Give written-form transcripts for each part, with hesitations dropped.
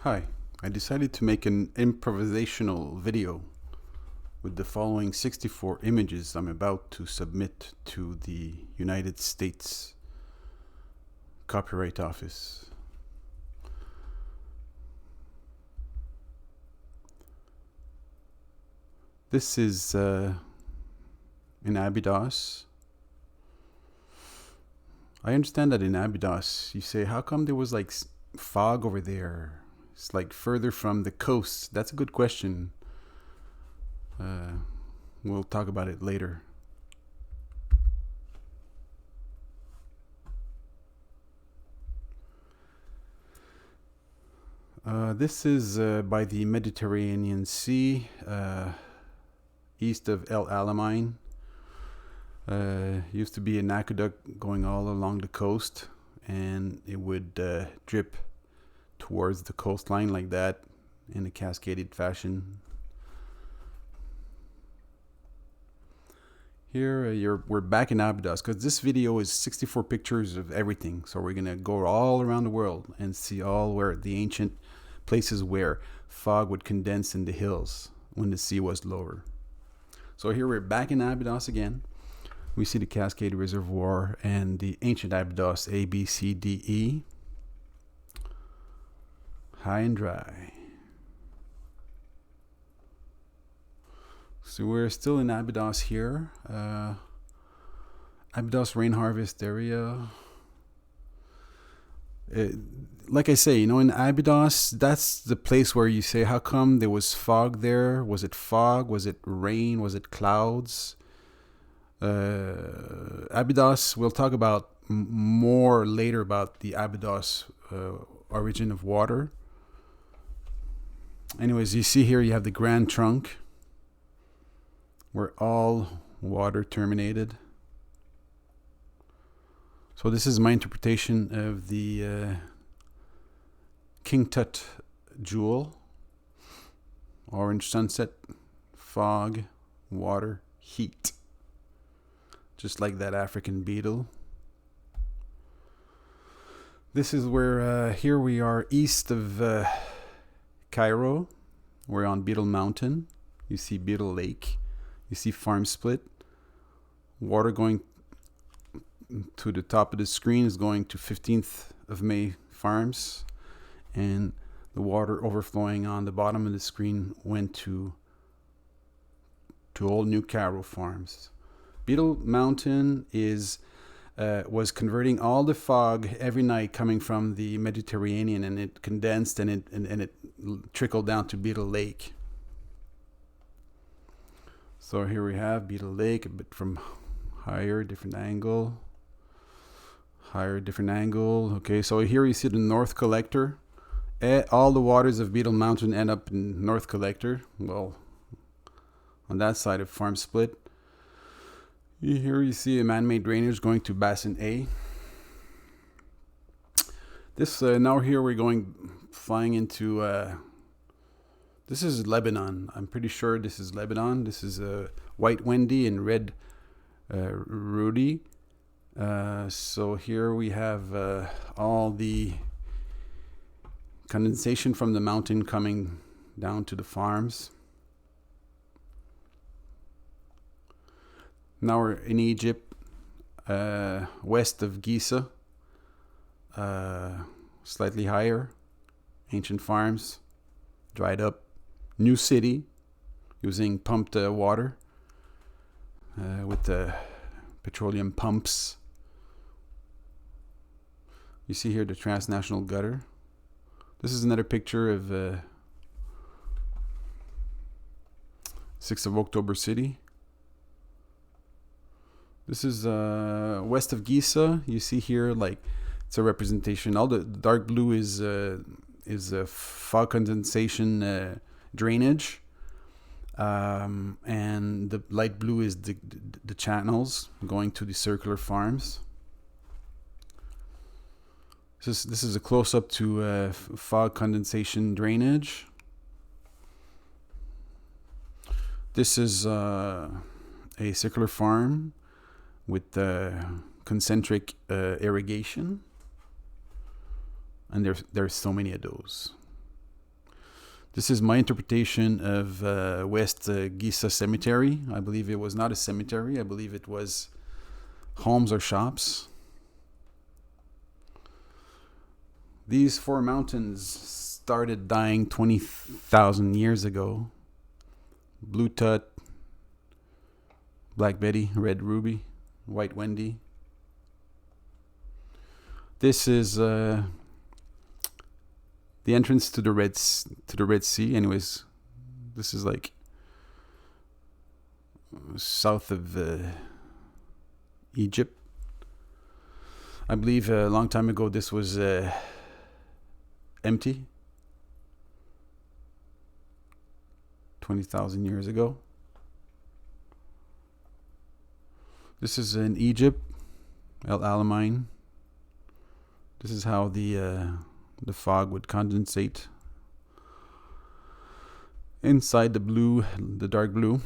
Hi, I decided to make an improvisational video with the following 64 images I'm about to submit to the United States Copyright Office. This is in Abydos. I understand that in Abydos you say, how come there was like fog over there? It's like further from the coast. That's a good question. We'll talk about it later. This is by the Mediterranean Sea, east of El Alamein. Used to be an aqueduct going all along the coast, and it would drip towards the coastline like that in a cascaded fashion. Here we're back in Abydos because this video is 64 pictures of everything. So we're gonna go all around the world and see all where the ancient places where fog would condense in the hills when the sea was lower. So here we're back in Abydos again. We see the Cascade Reservoir and the ancient Abydos A, B, C, D, E. High and dry. So we're still in Abydos here. Abydos rain harvest area. Like I say, in Abydos, that's the place where you say, how come there was fog there? Was it fog? Was it rain? Was it clouds? Abydos, we'll talk about more later about the Abydos origin of water. Anyways, you see here you have the Grand Trunk where all water terminated. So this is my interpretation of the King Tut jewel. Orange sunset, fog, water, heat. Just like that African beetle. This is where, here we are east of Cairo. We're on Beetle Mountain. You see Beetle Lake. You see Farm Split. Water going to the top of the screen is going to 15th of May Farms. And the water overflowing on the bottom of the screen went to Old New Cairo Farms. Beetle Mountain was converting all the fog every night coming from the Mediterranean, and it condensed and it trickled down to Beetle Lake. So here we have Beetle Lake, a bit from higher, different angle. Higher, different angle. Okay, so here you see the North Collector. All the waters of Beetle Mountain end up in North Collector. Well, on that side of Farm Split. Here you see a man-made drainage going to Basin A. This now here we're flying into. This is Lebanon. I'm pretty sure this is Lebanon. This is White Wendy and Red Rudy. So here we have all the condensation from the mountain coming down to the farms. Now we're in Egypt, west of Giza, slightly higher, ancient farms, dried up, new city, using pumped water with the petroleum pumps. You see here the transnational gutter. This is another picture of 6th of October City. This is west of Giza. You see here, like, it's a representation. All the dark blue is fog condensation drainage, and the light blue is the channels going to the circular farms. This is a close-up to fog condensation drainage. This is a circular farm with concentric irrigation, and there's so many of those. This is my interpretation of West Giza Cemetery. I believe it was not a cemetery. I believe it was homes or shops. These four mountains started dying 20,000 years ago. Blue Tut, Black Betty, Red Ruby, White Wendy. This is the entrance to the Red Sea. Anyways, this is like south of Egypt. I believe a long time ago this was empty. 20,000 years ago. This is in Egypt, El Alamein. This is how the fog would condensate inside the dark blue,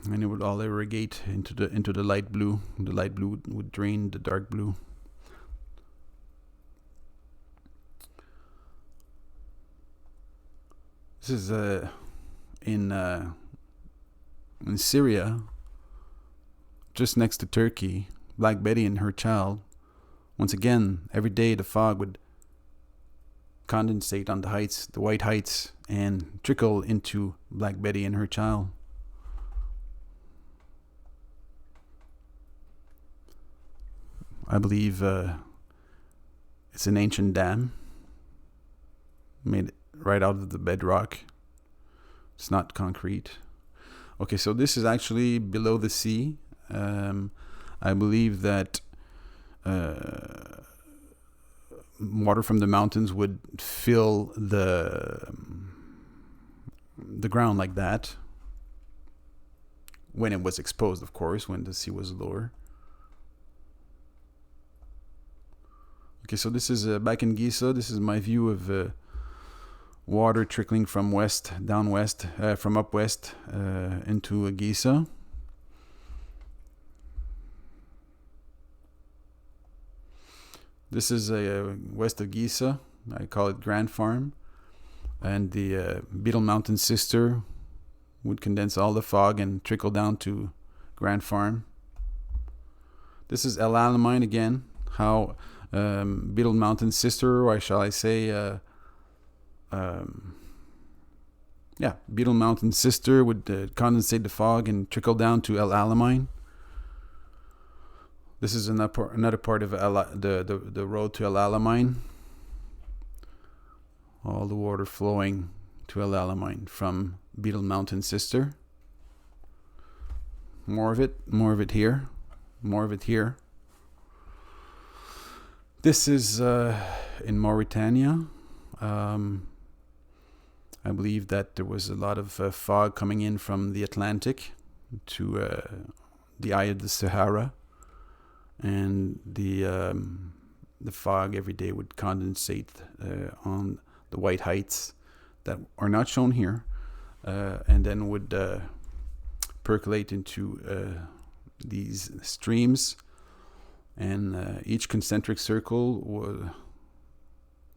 and it would all irrigate into the light blue. The light blue would drain the dark blue. This is in Syria, just next to Turkey. Black Betty and her child. Once again, every day the fog would condensate on the heights, the white heights, and trickle into Black Betty and her child. I believe it's an ancient dam made right out of the bedrock. It's not concrete. Okay, so this is actually below the sea. I believe that water from the mountains would fill the ground like that when it was exposed, of course, when the sea was lower. Okay, so this is back in Giza. This is my view of water trickling from from up west into Giza. This is west of Giza. I call it Grand Farm. And the Beetle Mountain sister would condense all the fog and trickle down to Grand Farm. This is El Alamein again. How Beetle Mountain sister, or shall I say, Beetle Mountain sister would condensate the fog and trickle down to El Alamein. This is another part of the road to El Alamein. All the water flowing to El Alamein from Beetle Mountain sister. More of it here. More of it here. This is in Mauritania. I believe that there was a lot of fog coming in from the Atlantic to the eye of the Sahara. And the fog every day would condensate on the white heights that are not shown here, and then would percolate into these streams, and each concentric circle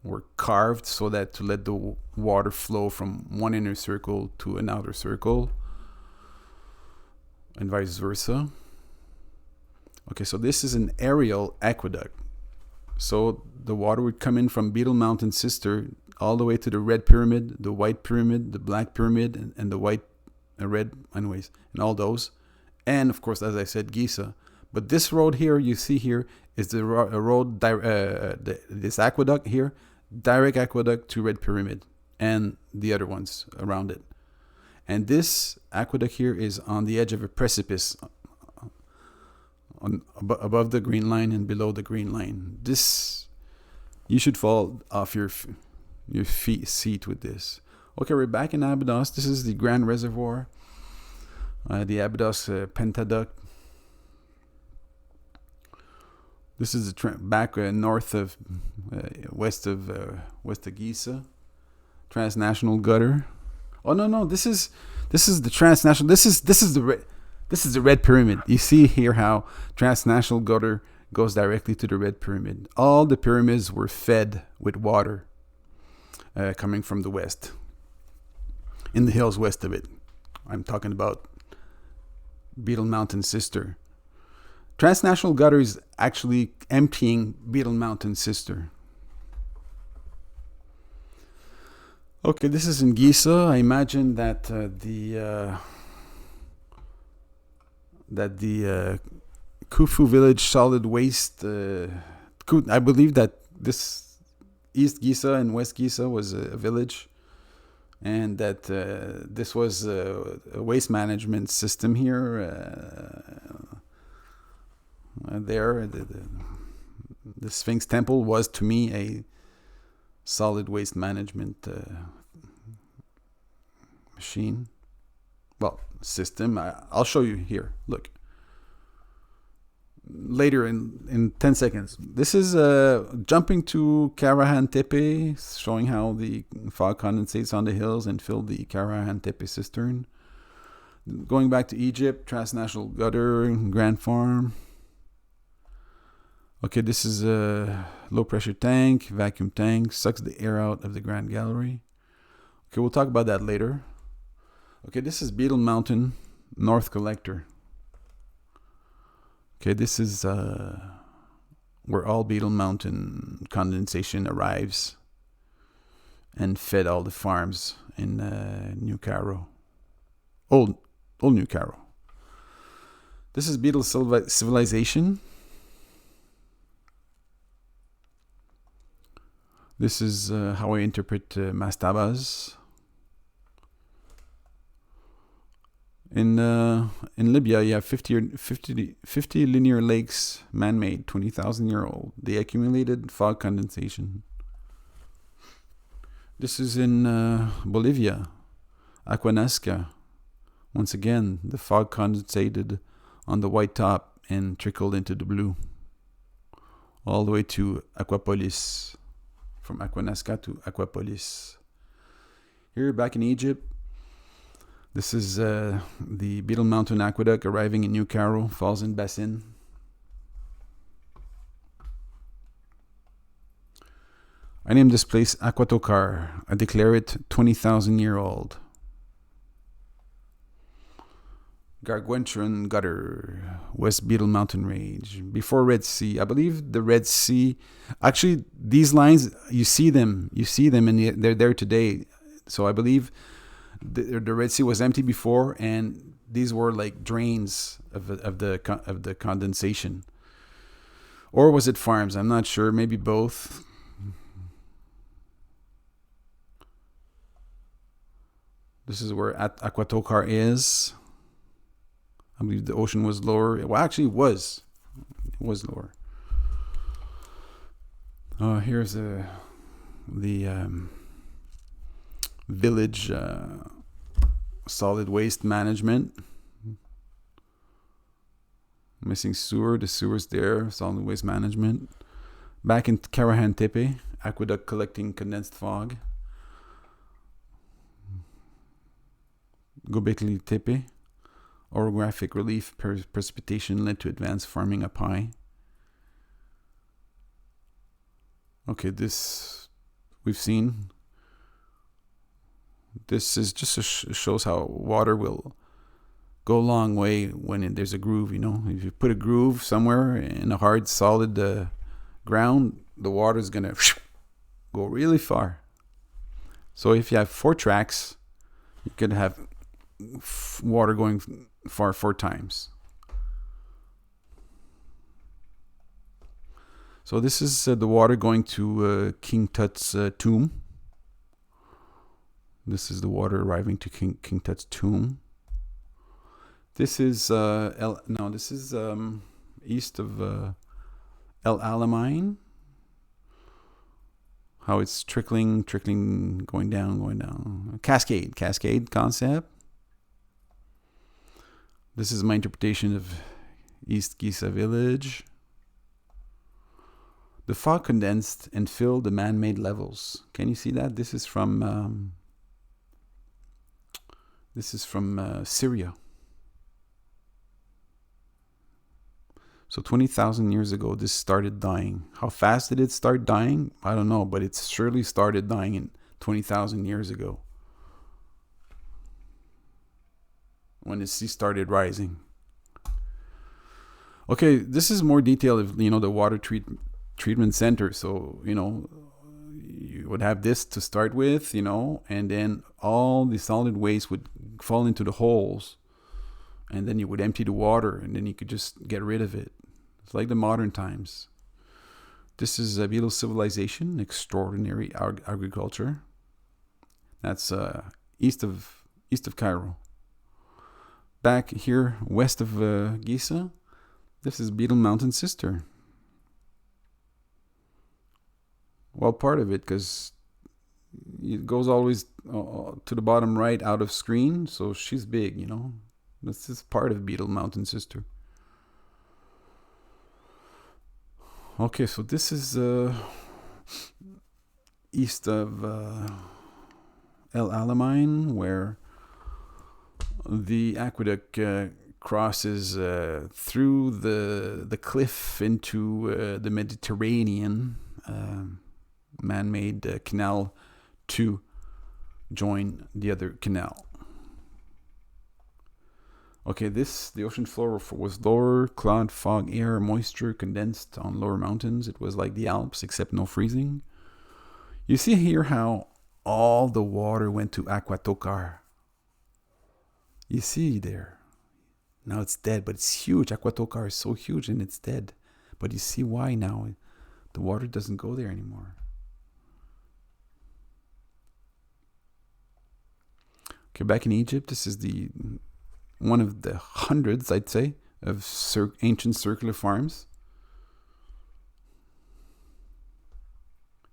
were carved so that to let the water flow from one inner circle to an outer circle, and vice versa. Okay, so this is an aerial aqueduct. So the water would come in from Beetle Mountain sister all the way to the red pyramid, the white pyramid, the black pyramid, and the white, red, anyways, and all those. And of course, as I said, Giza. But this road here, you see here, is the road, this aqueduct here, direct aqueduct to Red Pyramid and the other ones around it. And this aqueduct here is on the edge of a precipice above the green line and below the green line. This, you should fall off your seat with this. Okay, we're back in Abydos. This is the Grand Reservoir, the Abydos Pentaduct. This is the back north of west of Giza, transnational gutter. Oh no, this is the transnational. This is the red pyramid. You see here how transnational gutter goes directly to the red pyramid. All the pyramids were fed with water coming from the west. in the hills west of it. I'm talking about Beetle Mountain sister. Transnational gutter is actually emptying Beetle Mountain sister. Okay, this is in Giza. I imagine that the Khufu village solid waste. I believe that this East Giza and West Giza was a village, and that this was a waste management system here. The Sphinx Temple was to me a solid waste management machine. Well, system. I'll show you here. Look. Later in 10 seconds. This is jumping to Karahan Tepe, showing how the fog condensates on the hills and fill the Karahan Tepe cistern. Going back to Egypt, transnational gutter, Grand Farm. Okay, this is a low pressure tank, vacuum tank, sucks the air out of the Grand Gallery. Okay, we'll talk about that later. Okay, this is Beetle Mountain North Collector. Okay, this is where all Beetle Mountain condensation arrives and fed all the farms in New Cairo. Old New Cairo. This is Beetle Civilization. This is how I interpret mastabas. In Libya, you have 50 linear lakes, man-made, 20,000-year-old. They accumulated fog condensation. This is in Bolivia, Aquanasca. Once again, the fog condensated on the white top and trickled into the blue, all the way to Aquapolis. From Aquanasca to Aquapolis. Here, back in Egypt, this is the Beetle Mountain Aqueduct arriving in New Cairo, falls in Bassin. I named this place Aquatokar. I declare it 20,000-year-old. Gargantuan Gutter, West Beetle Mountain Range, before Red Sea. I believe the Red Sea, actually these lines, you see them and they're there today. So I believe the Red Sea was empty before, and these were like drains of the condensation. Or was it farms? I'm not sure, maybe both. This is where Aquatokar is. I believe the ocean was lower. Well, actually, it was lower. Here's the village solid waste management. Missing sewer. The sewer's there. Solid waste management. Back in Karahan Tepe, aqueduct collecting condensed fog. Gobekli Tepe. Orographic relief precipitation led to advanced farming up high. Okay, this we've seen. This is just shows how water will go a long way when there's a groove. You know, if you put a groove somewhere in a hard, solid ground, the water is gonna go really far. So if you have 4 tracks, you could have water going far 4 times. So this is the water going to King Tut's tomb. This is the water arriving to King Tut's tomb. This is east of El Alamein. How it's trickling, going down. Cascade concept. This is my interpretation of East Giza village. The fog condensed and filled the man-made levels. Can you see that? This is from Syria. So 20,000 years ago, this started dying. How fast did it start dying? I don't know, but it surely started dying in 20,000 years ago. when the sea started rising. Okay, this is more detail of, the water treatment center. So, you would have this to start with, and then all the solid waste would fall into the holes, and then you would empty the water, and then you could just get rid of it. It's like the modern times. This is Beetle civilization, extraordinary agriculture. That's east of Cairo. Back here west of Giza, this is Beetle Mountain Sister. Well, part of it, because it goes always to the bottom right out of screen, so she's big, This is part of Beetle Mountain Sister. Okay, so this is east of El Alamein, where the aqueduct crosses through the cliff into the Mediterranean man-made canal to join the other canal. Okay, the ocean floor was lower, cloud, fog, air, moisture condensed on lower mountains. It was like the Alps, except no freezing. You see here how all the water went to Aquatokar. You see there. Now it's dead, but it's huge. Aquatokar is so huge and it's dead. But you see why now. The water doesn't go there anymore. Okay, back in Egypt, this is one of the hundreds, I'd say, of ancient circular farms.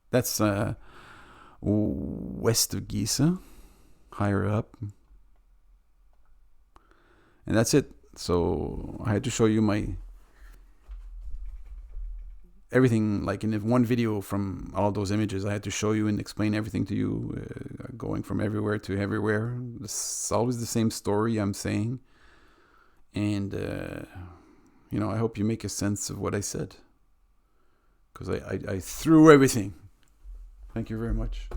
That's west of Giza, higher up. And that's it. So I had to show you everything, like in one video from all those images. I had to show you and explain everything to you, going from everywhere to everywhere. It's always the same story I'm saying. And, I hope you make a sense of what I said. Because I threw everything. Thank you very much.